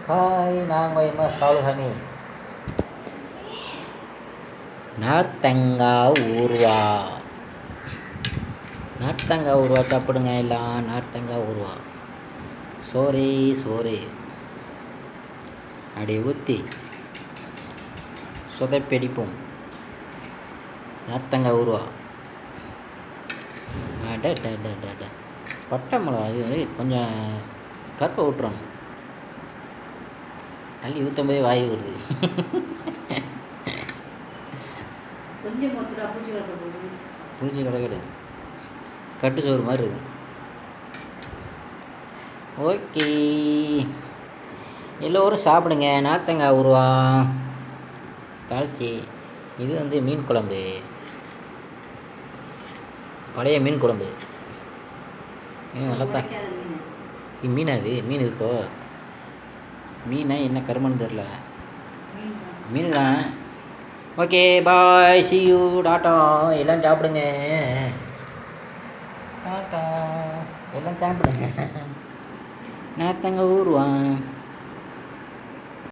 Hai, nama Mas Salhami. நார்த்தங்கா ஊறுவா. நார்த்தங்கா ஊறுவா சாப்பிடுங்க எல்லாம். நார்த்தங்கா ஊறுவா. சோறு சோறு அப்படி ஊற்றி சொதப்படிப்போம். நார்த்தங்கா ஊறுவா. பட்டை மிளகா இது கொஞ்சம் கருப்பை விட்டுறணும். அள்ளி ஊற்றும் போதே வாய் வருது. பூச்சி கிடக்குது. கட்டு சோறு மாதிரி இருக்கு. ஓகே, எல்லோரும் சாப்பிடுங்க. நார்த்தங்காய் ஊறுவா தாளிச்சி. இது மீன் குழம்பு, பழைய மீன் குழம்பு. நல்லா தான். மீனா? அது மீன் இருக்கோ? மீனா என்ன கருமன்னு தெரில. மீன் தான். Okay, bye, C you, tata. எல்லாம் சாப்பிடுங்க. டாட்டா, எல்லாம் சாப்பிடுங்க. நார்த்தங்காய் ஊறுவான்.